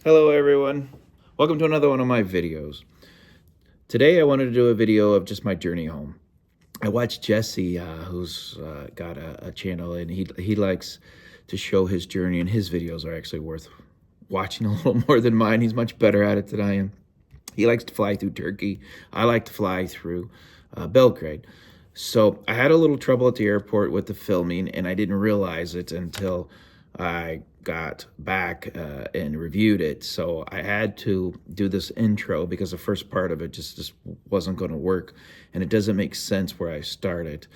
Hello everyone, welcome to another one of my videos. Today I wanted to do a video of just my journey home. I watched Jesse, who's got a channel, and he likes to show his journey, and his videos are actually worth watching a little more than mine. He's much better at it than I am. He likes to fly through Turkey. I like to fly through Belgrade. So I had a little trouble at the airport with the filming, and I didn't realize it until I got back and reviewed it. So I had to do this intro because the first part of it just wasn't going to work, and it doesn't make sense where I started.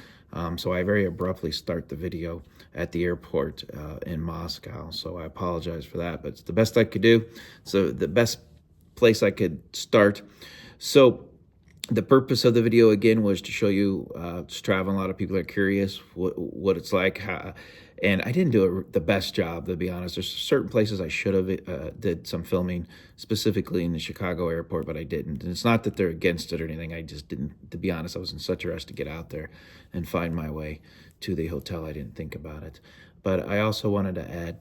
So I very abruptly start the video at the airport in Moscow. So I apologize for that, but it's the best I could do. So the best place I could start. So the purpose of the video again was to show you just traveling. A lot of people are curious what it's like, and I didn't do the best job, to be honest. There's certain places I should have did some filming, specifically in the Chicago airport, but I didn't. And it's not that they're against it or anything. I just didn't, to be honest. I was in such a rush to get out there and find my way to the hotel. I didn't think about it. But I also wanted to add,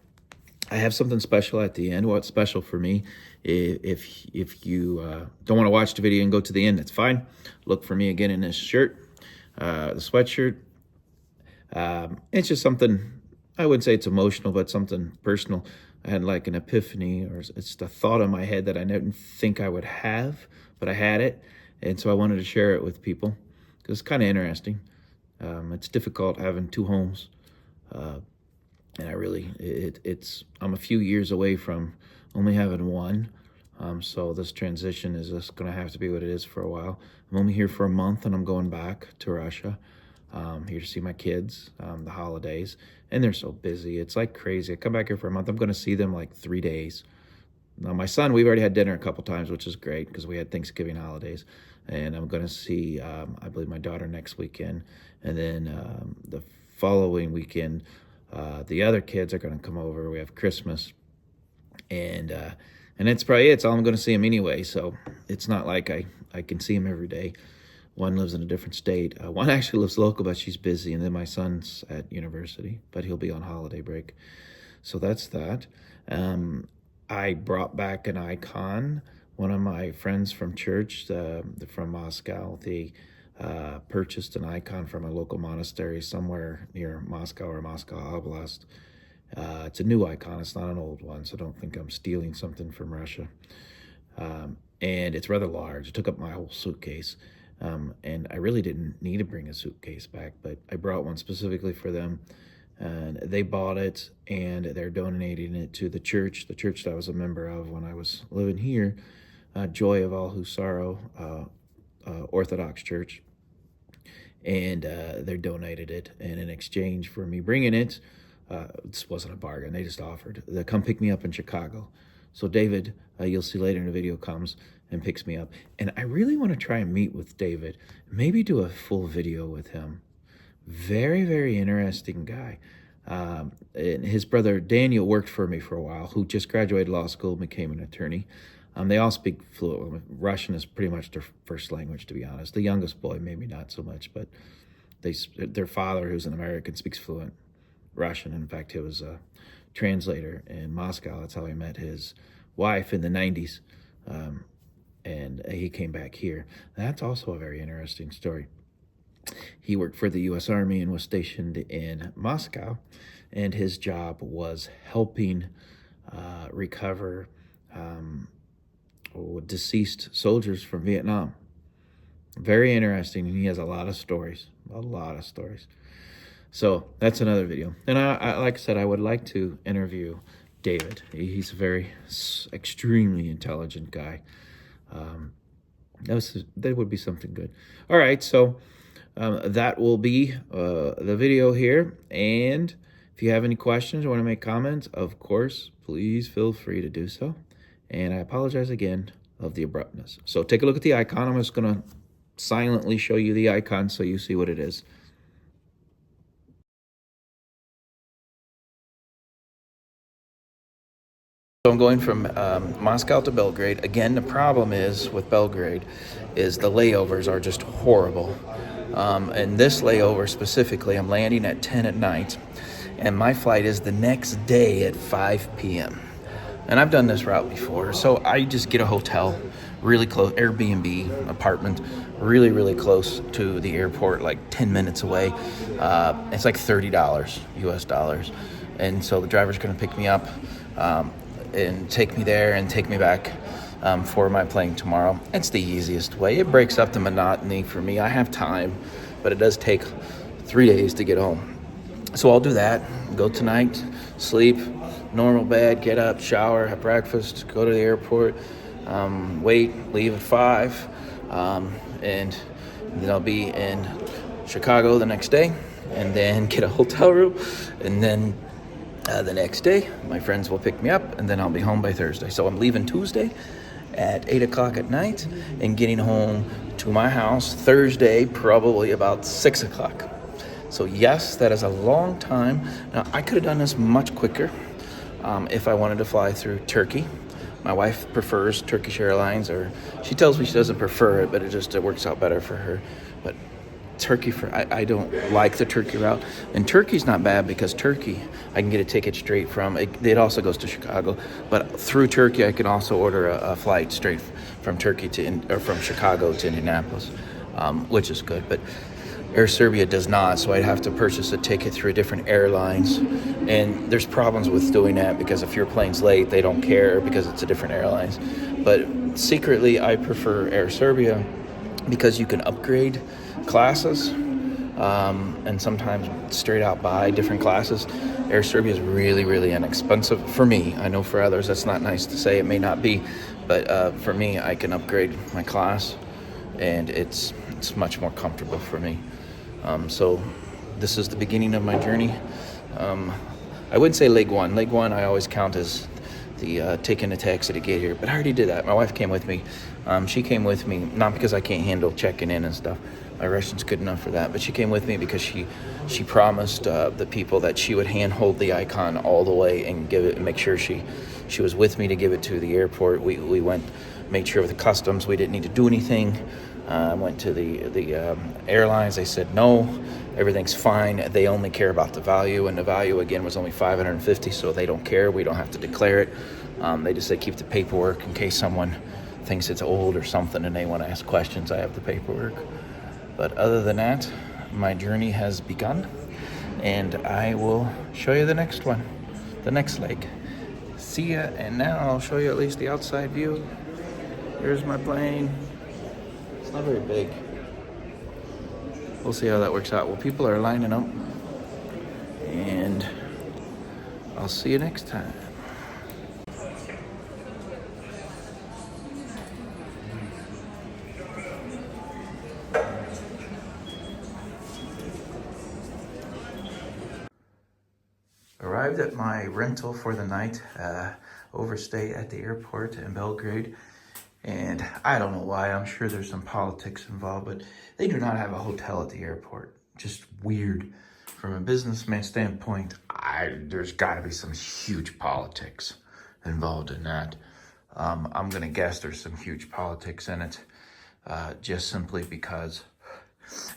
I have something special at the end. What's special for me, if you don't want to watch the video and go to the end, that's fine. Look for me again in this shirt, the sweatshirt. It's just something, I wouldn't say it's emotional, but something personal. I had like an epiphany, or it's the thought in my head that I didn't think I would have, but I had it. And so I wanted to share it with people because it's kind of interesting. It's difficult having two homes. And I really, I'm a few years away from only having one. So this transition is just going to have to be what it is for a while. I'm only here for a month, and I'm going back to Russia. Here to see my kids, the holidays, and they're so busy. It's like crazy. I come back here for a month. I'm going to see them like 3 days. Now, my son, we've already had dinner a couple times, which is great because we had Thanksgiving holidays. And I'm going to see, I believe, my daughter next weekend. And then the following weekend, the other kids are going to come over. We have Christmas, and that's probably it. It's all I'm going to see them anyway. So it's not like I can see them every day. One lives in a different state. One actually lives local, but she's busy. And then my son's at university, but he'll be on holiday break. So that's that. I brought back an icon. One of my friends from church, from Moscow, they purchased an icon from a local monastery somewhere near Moscow or Moscow Oblast. It's a new icon. It's not an old one, so don't think I'm stealing something from Russia. And it's rather large. It took up my whole suitcase. And I really didn't need to bring a suitcase back, but I brought one specifically for them. And they bought it, and they're donating it to the church that I was a member of when I was living here, Joy of All Who Sorrow, Orthodox Church. And they donated it, and in exchange for me bringing it, this wasn't a bargain. They just offered to come pick me up in Chicago. So David, you'll see later in the video, comes and picks me up. And I really want to try and meet with David, maybe do a full video with him. Very, very interesting guy. And his brother Daniel worked for me for a while, who just graduated law school and became an attorney. They all speak fluent. Russian is pretty much their first language, to be honest. The youngest boy, maybe not so much, but their father, who's an American, speaks fluent Russian. In fact, he was a translator in Moscow. That's how he met his wife in the 90s. And he came back here. That's also a very interesting story. He worked for the U.S. Army and was stationed in Moscow, and his job was helping recover deceased soldiers from Vietnam. Very interesting, and he has a lot of stories, So that's another video. And I like I said, I would like to interview David. He's a very extremely intelligent guy. That would be something good. All right, so that will be the video here. And if you have any questions or want to make comments, of course, please feel free to do so. And I apologize again of the abruptness. So take a look at the icon. I'm just going to silently show you the icon so you see what it is. So I'm going from Moscow to Belgrade. Again, the problem is with Belgrade is the layovers are just horrible. And this layover specifically, I'm landing at 10 at night, and my flight is the next day at 5 p.m. And I've done this route before. So I just get a hotel really close, Airbnb apartment, really, really close to the airport, like 10 minutes away. It's like $30 US dollars. And so the driver's going to pick me up and take me there and take me back for my plane tomorrow. It's the easiest way. It breaks up the monotony for me. I have time, but it does take 3 days to get home. So I'll do that, go tonight, sleep, normal bed, get up, shower, have breakfast, go to the airport, wait, leave at 5, and then I'll be in Chicago the next day, and then get a hotel room, and then the next day, my friends will pick me up, and then I'll be home by Thursday. So I'm leaving Tuesday at 8 o'clock at night and getting home to my house Thursday, probably about 6 o'clock. So yes, that is a long time. Now, I could have done this much quicker if I wanted to fly through Turkey. My wife prefers Turkish Airlines, or she tells me she doesn't prefer it, but it works out better for her. But Turkey, I don't like the Turkey route. And Turkey's not bad because Turkey, I can get a ticket straight from, it also goes to Chicago, but through Turkey, I can also order a flight straight from Turkey or from Chicago to Indianapolis, which is good. But Air Serbia does not, so I'd have to purchase a ticket through different airlines. And there's problems with doing that because if your plane's late, they don't care because it's a different airlines. But secretly, I prefer Air Serbia because you can upgrade classes and sometimes straight out buy different classes. Air Serbia is really, really inexpensive for me. I know for others that's not nice to say, it may not be, but for me, I can upgrade my class and it's much more comfortable for me. So this is the beginning of my journey. I wouldn't say leg one. Leg one I always count as the taking a taxi to get here, but I already did that. My wife came with me. She came with me not because I can't handle checking in and stuff. My Russian's good enough for that, but she came with me because she promised the people that she would hand hold the icon all the way and give it, and make sure she was with me to give it to the airport. We went, made sure with the customs we didn't need to do anything. Went to the airlines. They said no, everything's fine. They only care about the value, and the value again was only $550, so they don't care. We don't have to declare it. They just say keep the paperwork in case someone thinks it's old or something and they want to ask questions. I have the paperwork. But other than that, my journey has begun, and I will show you the next one, the next leg. See ya, and now I'll show you at least the outside view. Here's my plane. It's not very big. We'll see how that works out. Well, people are lining up, and I'll see you next time. Arrived at my rental for the night, overstay at the airport in Belgrade. And I don't know why, I'm sure there's some politics involved, but they do not have a hotel at the airport. Just weird. From a businessman standpoint, there's gotta be some huge politics involved in that. I'm gonna guess there's some huge politics in it, just simply because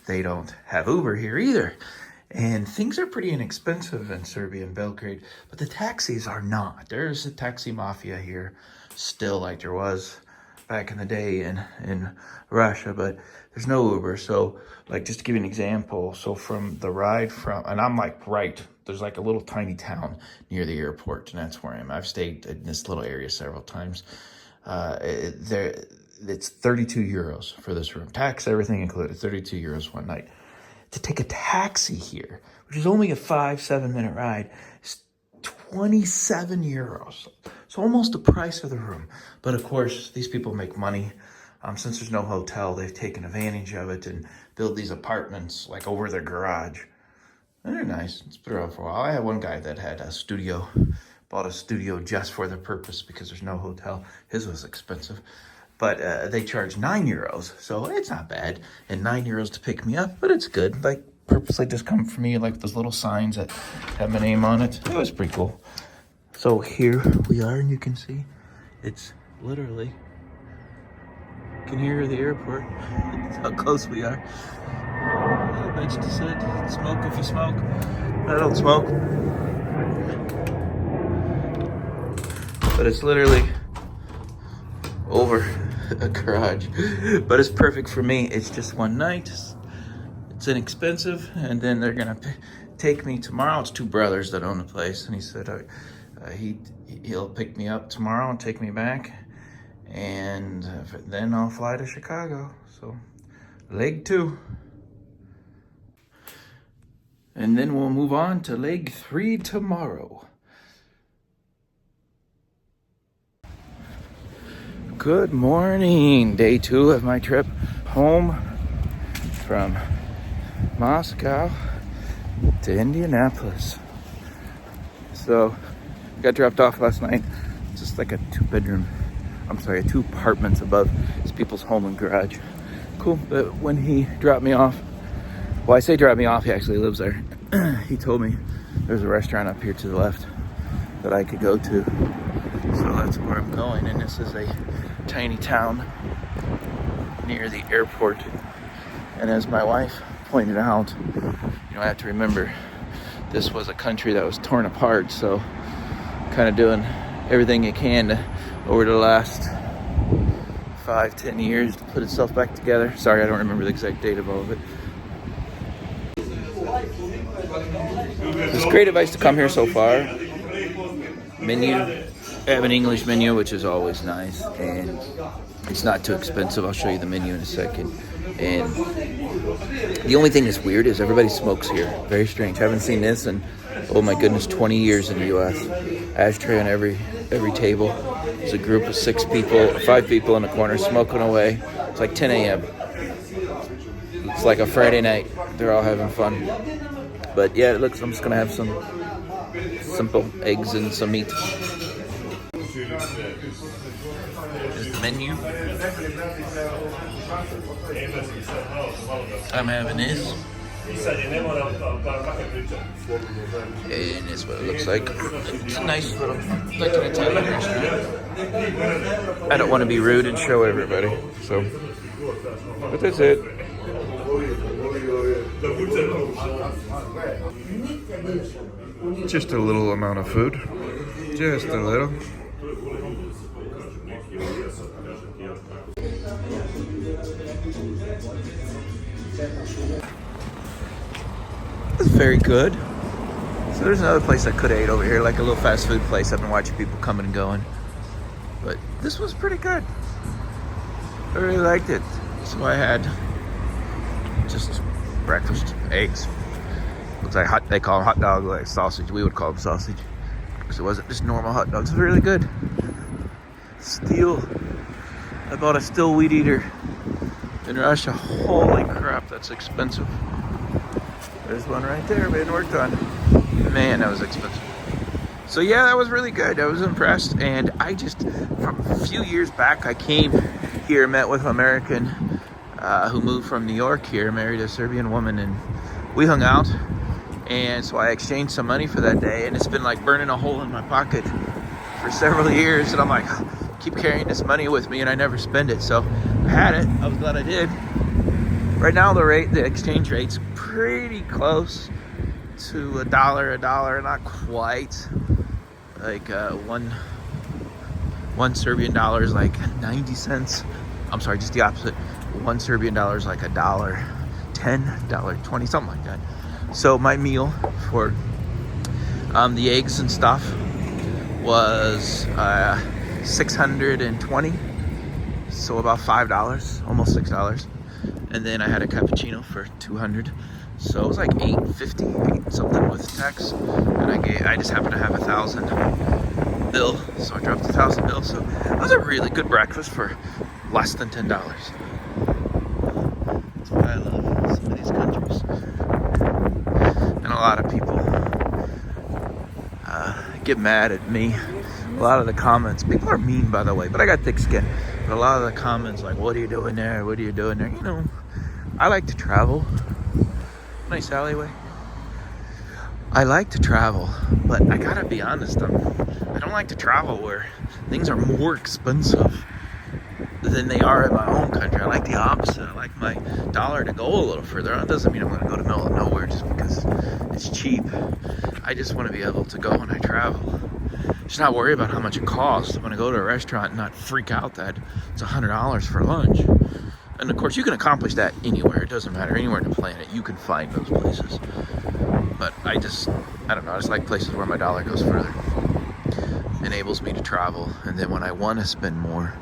they don't have Uber here either. And things are pretty inexpensive in Serbia and Belgrade, but the taxis are not. There's a taxi mafia here still, like there was back in the day in Russia, but there's no Uber. So like, just to give you an example, so from the ride from, and I'm like there's like a little tiny town near the airport, and that's where I am. I've stayed in this little area several times. It's 32 euros for this room. Tax, everything included, 32 euros one night. To take a taxi here, which is only a 5-7 minute ride, is 27 euros. So almost the price of the room. But of course, these people make money. Since there's no hotel, they've taken advantage of it and build these apartments like over their garage. And they're nice. It's been around for a while. I had one guy that had a studio, bought a studio just for the purpose because there's no hotel. His was expensive. But they charge 9 euros, so it's not bad. And 9 euros to pick me up, but it's good. Like, purposely just come for me, like those little signs that have my name on it. It was pretty cool. So here we are, and you can see it's literally, you can hear the airport. That's how close we are. A little bench to sit, smoke if you smoke. I don't smoke. but it's literally over a garage. But it's perfect for me. It's just one night. It's inexpensive, and then they're gonna take me tomorrow. It's two brothers that own the place, and he said he'll pick me up tomorrow and take me back, and then I'll fly to Chicago. So leg 2. And then we'll move on to leg 3 tomorrow. Good morning. Day 2 of my trip home from Moscow to Indianapolis. So, got dropped off last night. Just like a 2 apartments above this people's home and garage. Cool, but when he dropped me off, well, I say drop me off, he actually lives there. He told me there's a restaurant up here to the left that I could go to. So that's where I'm going, and this is a tiny town near the airport. And as my wife pointed out, I have to remember this was a country that was torn apart, so kind of doing everything you can over the last 5-10 years to put itself back together. Sorry, I don't remember the exact date of all of it. It's great advice to come here so far. Menu, I have an English menu, which is always nice, and it's not too expensive. I'll show you the menu in a second. And the only thing that's weird is everybody smokes here. Very strange. Haven't seen this in, oh my goodness, 20 years in the U.S. Ashtray on every table. There's a group of 5 people in the corner smoking away. It's like 10 a.m. It's like a Friday night. They're all having fun. But yeah, I'm just gonna have some simple eggs and some meat. Here's the menu. I'm having this. And that's what it looks like. It's a nice little, like an Italian restaurant. I don't want to be rude and show everybody, so. But that's it. Just a little amount of food. Just a little. It's very good. So there's another place I could have ate over here, like a little fast food place. I've been watching people coming and going. But this was pretty good. I really liked it. So I had just breakfast, eggs. Looks like they call them hot dog, like sausage. We would call them sausage. Because it wasn't just normal hot dogs. It was really good. Steel. I bought a still weed eater in Russia. Holy crap, that's expensive. There's one right there being worked on. Man, that was expensive. So yeah, that was really good. I was impressed. And from a few years back, I came here, met with an American who moved from New York here, married a Serbian woman, and we hung out. And so I exchanged some money for that day, and it's been like burning a hole in my pocket for several years. And I'm like, keep carrying this money with me, and I never spend it. So I had it. I was glad I did. Right now, the exchange rate's pretty close to $1, not quite. Like one Serbian dollar is like 90 cents. I'm sorry, just the opposite. One Serbian dollar is like $1.10, $1.20, something like that. So my meal for the eggs and stuff was $620, so about $5, almost $6. And then I had a cappuccino for $200, so it was like $8.50 something with tax. And I just happened to have $1,000 bill, so I dropped $1,000 bill. So it was a really good breakfast for less than $10. That's what I love in some of these countries. And a lot of people get mad at me. A lot of the comments, people are mean, by the way, but I got thick skin. But a lot of the comments like, what are you doing there? What are you doing there? I like to travel. Nice alleyway. I like to travel, but I gotta be honest, I don't like to travel where things are more expensive than they are in my own country. I like the opposite. I like my dollar to go a little further. That doesn't mean I'm gonna go to the middle of nowhere just because it's cheap. I just want to be able to go when I travel just not worry about how much it costs when I go to a restaurant and not freak out that it's $100 for lunch. And of course, you can accomplish that anywhere. It doesn't matter. Anywhere on the planet, you can find those places. But I don't know. I just like places where my dollar goes further. Enables me to travel. And then when I want to spend more,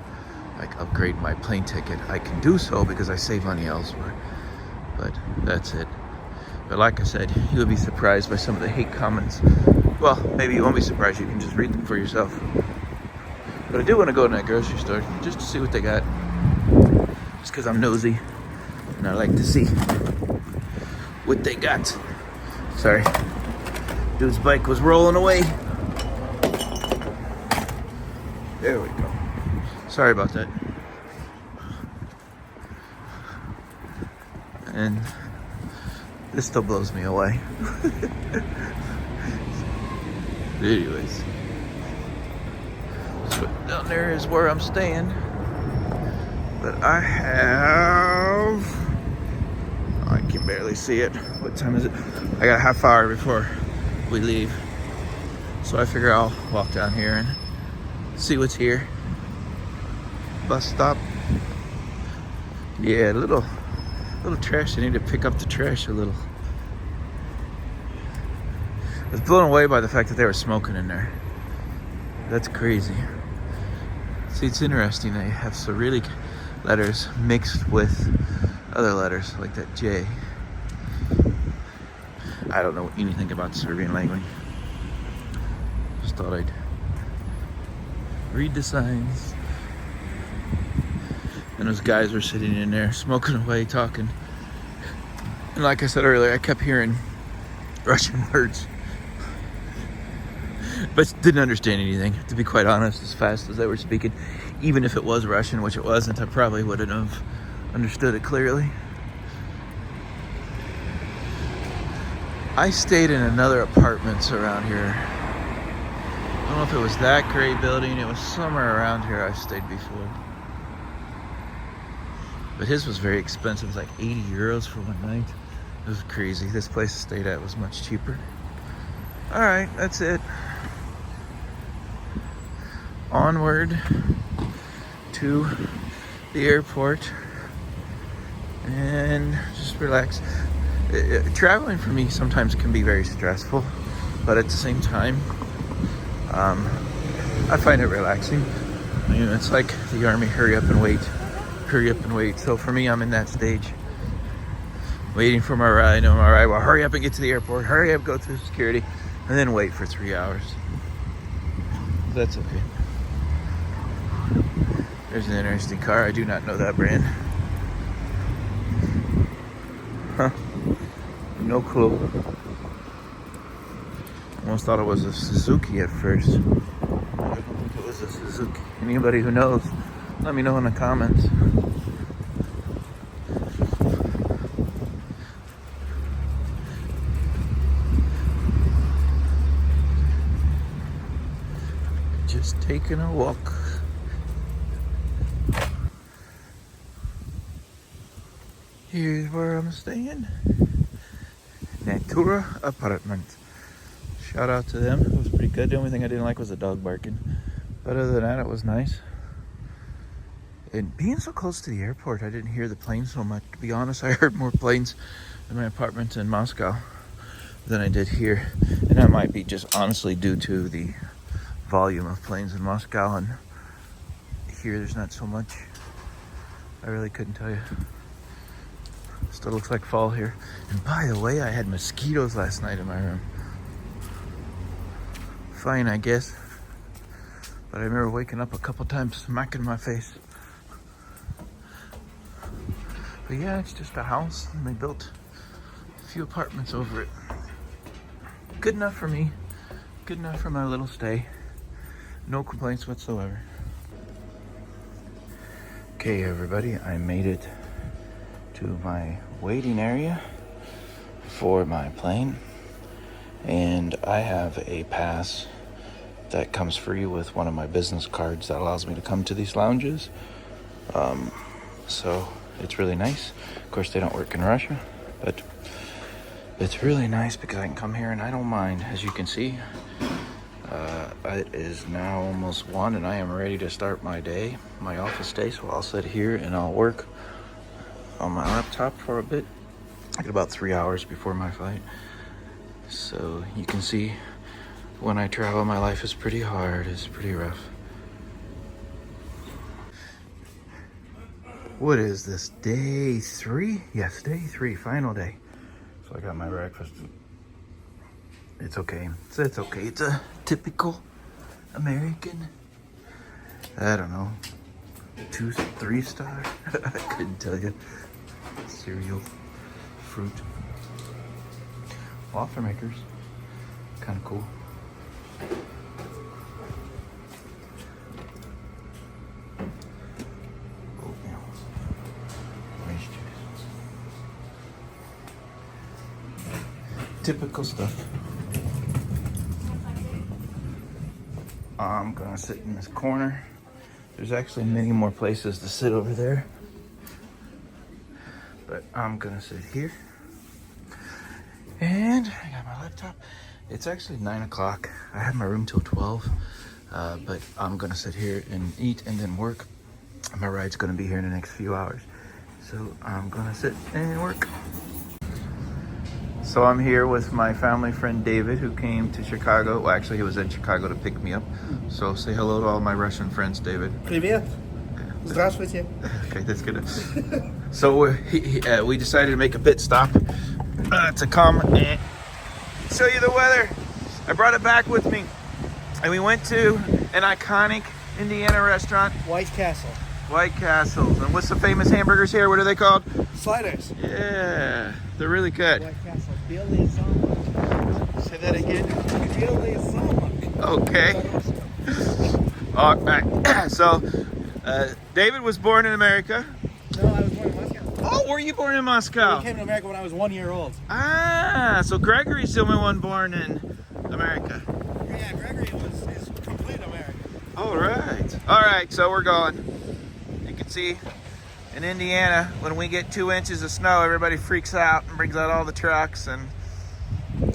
like upgrade my plane ticket, I can do so because I save money elsewhere. But that's it. But like I said, you'll be surprised by some of the hate comments. Well, maybe you won't be surprised. You can just read them for yourself. But I do want to go to that grocery store just to see what they got. Just because I'm nosy and I like to see what they got. Sorry. Dude's bike was rolling away. There we go. Sorry about that. And this still blows me away. Anyways. So down there is where I'm staying. But I can barely see it. What time is it? I got a half hour before we leave. So I figure I'll walk down here and see what's here. Bus stop. Yeah, little trash. I need to pick up the trash a little. I was blown away by the fact that they were smoking in there. That's crazy. See, it's interesting. They have Cyrillic letters mixed with other letters like that J. I don't know anything about the Serbian language. Just thought I'd read the signs. And those guys were sitting in there smoking away, talking. And like I said earlier, I kept hearing Russian words. But didn't understand anything, to be quite honest, as fast as they were speaking. Even if it was Russian, which it wasn't, I probably wouldn't have understood it clearly. I stayed in another apartments around here. I don't know if it was that gray building, it was somewhere around here I stayed before. But his was very expensive. It was like 80 euros for one night. It was crazy. This place I stayed at was much cheaper. All right, that's it. Onward to the airport and just relax. Traveling for me sometimes can be very stressful, but at the same time, I find it relaxing. I mean, it's like the army, hurry up and wait. Hurry up and wait. So for me, I'm in that stage, waiting for my ride. No, my ride. Well, hurry up and get to the airport. Hurry up, go through security, and then wait for 3 hours. That's okay. There's an interesting car. I do not know that brand. Huh? No clue. Almost thought it was a Suzuki at first. I don't think it was a Suzuki. Anybody who knows, let me know in the comments. Just taking a walk. Here's where I'm staying. Natura apartment. Shout out to them. It was pretty good. The only thing I didn't like was the dog barking. But other than that, it was nice. And being so close to the airport, I didn't hear the planes so much. To be honest, I heard more planes in my apartment in Moscow than I did here. And that might be just honestly due to the volume of planes in Moscow. And here, there's not so much. I really couldn't tell you. Still looks like fall here. And by the way, I had mosquitoes last night in my room. Fine, I guess. But I remember waking up a couple times smacking my face. But yeah, it's just a house and they built a few apartments over it. Good enough for me. Good enough for my little stay. No complaints whatsoever. Okay, everybody, I made it to my waiting area for my plane, and I have a pass that comes free with one of my business cards that allows me to come to these lounges. So it's really nice. Of course, they don't work in Russia, but it's really nice because I can come here and I don't mind. As you can see, It is now almost 1 and I am ready to start my day, my office day. So I'll sit here and I'll work on my laptop for a bit. I get about 3 hours before my flight. So you can see when I travel, my life is pretty hard. It's pretty rough. What is this, day 3? Yes, day 3, final day. So I got my breakfast. It's okay. It's okay. It's a typical American, I don't know, 2, 3 star. I couldn't tell you. Cereal, fruit, waffle makers, kind of cool. Oatmeal, orange juice, typical stuff. I'm gonna sit in this corner. There's actually many more places to sit over there, but I'm gonna sit here. And I got my laptop. It's actually 9 o'clock. I have my room till 12, but I'm gonna sit here and eat and then work. My ride's gonna be here in the next few hours. So I'm gonna sit and work. So I'm here with my family friend David, who came to Chicago. Well, actually, he was in Chicago to pick me up. So say hello to all my Russian friends, David. Привет. Здравствуйте. Okay, that's good. So we decided to make a pit stop to come and show you the weather. I brought it back with me. And we went to an iconic Indiana restaurant. White Castle. White Castles. And what's the famous hamburgers here? What are they called? Sliders. Yeah, they're really good. White Castle. Billy Zamak. Say that again. Billy Zamak. Okay. All right. So, David was born in America. No, I was born in Moscow. Oh, were you born in Moscow? I came to America when I was 1 year old. Ah, so Gregory's the only one born in America. Yeah, Gregory is complete American. All right. All right, so we're going. You can see in Indiana, when we get 2 inches of snow, everybody freaks out and brings out all the trucks, and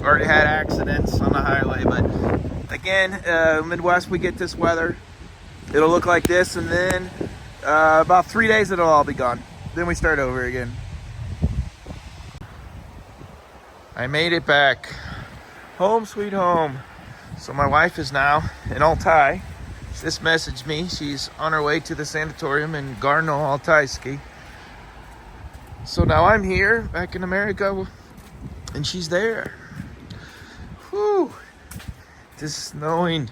already had accidents on the highway. But again, Midwest, we get this weather. It'll look like this, and then about 3 days it'll all be gone. Then we start over again. I made it back. Home sweet home. So my wife is now in Altai. She just messaged me. She's on her way to the sanatorium in Garno, Altaiski. So now I'm here back in America and she's there. Whew. It's snowing.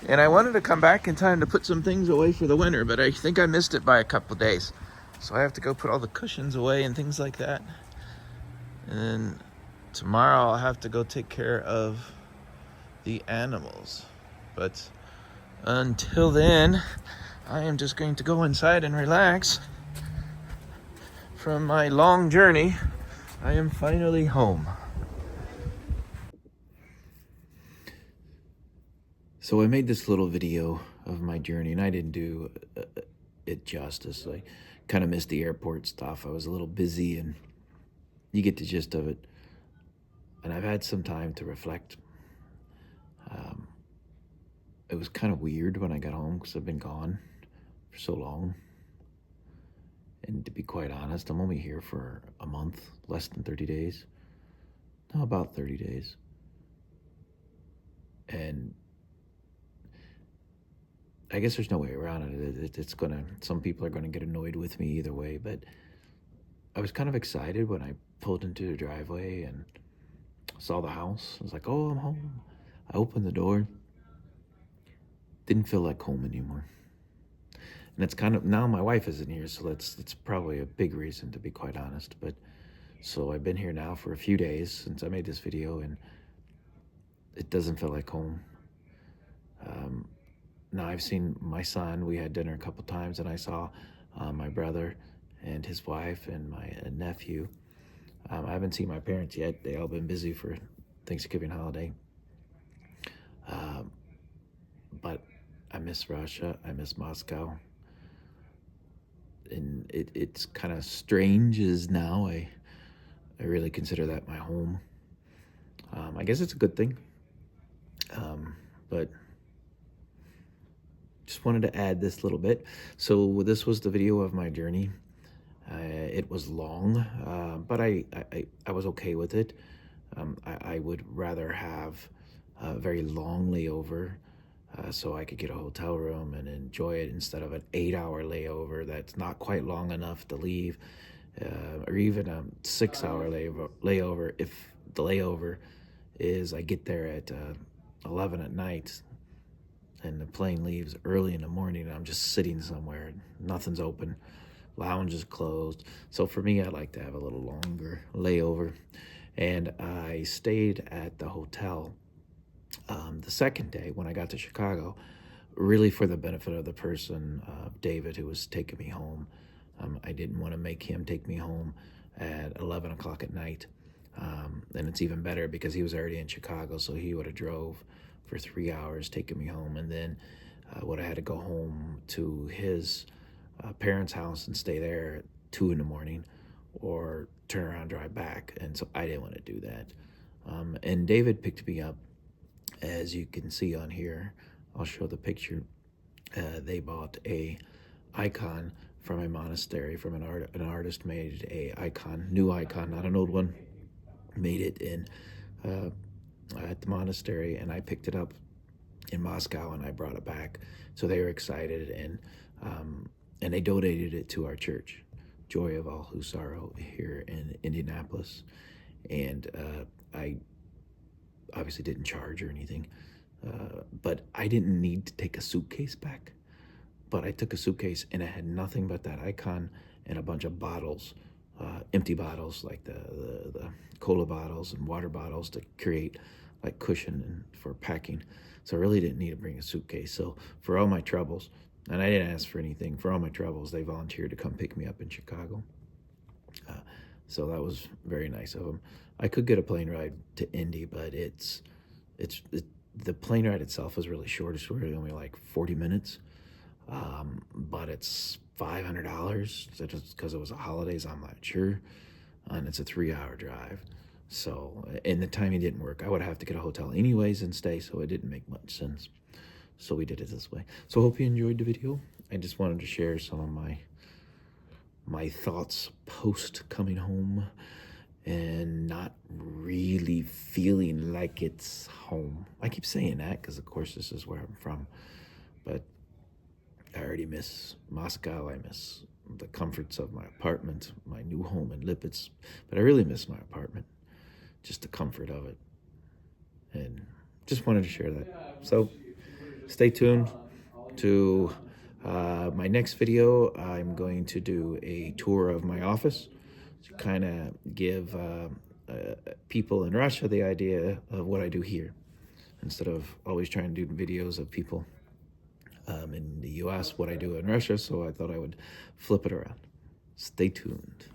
And I wanted to come back in time to put some things away for the winter, but I think I missed it by a couple days. So I have to go put all the cushions away and things like that. And then tomorrow I'll have to go take care of the animals. But until then, I am just going to go inside and relax. From my long journey, I am finally home. So I made this little video of my journey, and I didn't do it justice. I kind of missed the airport stuff. I was a little busy, and you get the gist of it. And I've had some time to reflect. It was kind of weird when I got home because I've been gone for so long. And to be quite honest, I'm only here for a month, less than 30 days. No, about 30 days. And I guess there's no way around it. It's gonna, some people are gonna get annoyed with me either way, but I was kind of excited when I pulled into the driveway and saw the house. I was like, oh, I'm home. I opened the door. Didn't feel like home anymore. And it's kind of, now my wife isn't here, so it's probably a big reason, to be quite honest. But so I've been here now for a few days since I made this video, and it doesn't feel like home. Now I've seen my son. We had dinner a couple times, and I saw my brother and his wife and my nephew. I haven't seen my parents yet. They all been busy for Thanksgiving holiday. But I miss Russia. I miss Moscow. And it's kind of strange as now I really consider that my home. I guess it's a good thing. But just wanted to add this little bit. So this was the video of my journey. It was long, but I was okay with it. I would rather have a very long layover so I could get a hotel room and enjoy it instead of an 8-hour layover that's not quite long enough to leave, or even a 6-hour layover if the layover is I get there at 11 at night and the plane leaves early in the morning and I'm just sitting somewhere, nothing's open, lounge is closed. So for me, I like to have a little longer layover. And I stayed at the hotel the second day when I got to Chicago, really for the benefit of the person, David, who was taking me home. I didn't want to make him take me home at 11 o'clock at night. And it's even better because he was already in Chicago, so he would have drove for 3 hours taking me home, and then would have had to go home to his parents' house and stay there at 2 in the morning, or turn around and drive back. And so I didn't want to do that. And David picked me up, as you can see on here. I'll show the picture. They bought a icon from a monastery, from an artist made a icon, new icon, not an old one, made it in at the monastery, and I picked it up in Moscow and I brought it back. So they were excited, and they donated it to our church, Joy of All Who Sorrow, here in Indianapolis. And I obviously didn't charge or anything, but I didn't need to take a suitcase back. But I took a suitcase and it had nothing but that icon and a bunch of bottles, empty bottles, like the cola bottles and water bottles to create like cushion for packing. So I really didn't need to bring a suitcase. So for all my troubles, and I didn't ask for anything, for all my troubles, they volunteered to come pick me up in Chicago. So that was very nice of them. I could get a plane ride to Indy, but the plane ride itself is really short. It's really only like 40 minutes. But it's $500 just because it was the holidays, I'm not sure. And it's a 3-hour drive. So, and the timing didn't work. I would have to get a hotel anyways and stay, so it didn't make much sense. So we did it this way. So I hope you enjoyed the video. I just wanted to share some of my thoughts post coming home and not really feeling like it's home. I keep saying that because, of course, this is where I'm from. But I already miss Moscow. I miss the comforts of my apartment, my new home in Lipetsk. But I really miss my apartment, just the comfort of it. And just wanted to share that. So stay tuned to my next video. I'm going to do a tour of my office to kind of give people in Russia the idea of what I do here, instead of always trying to do videos of people in the US, what I do in Russia. So I thought I would flip it around. Stay tuned.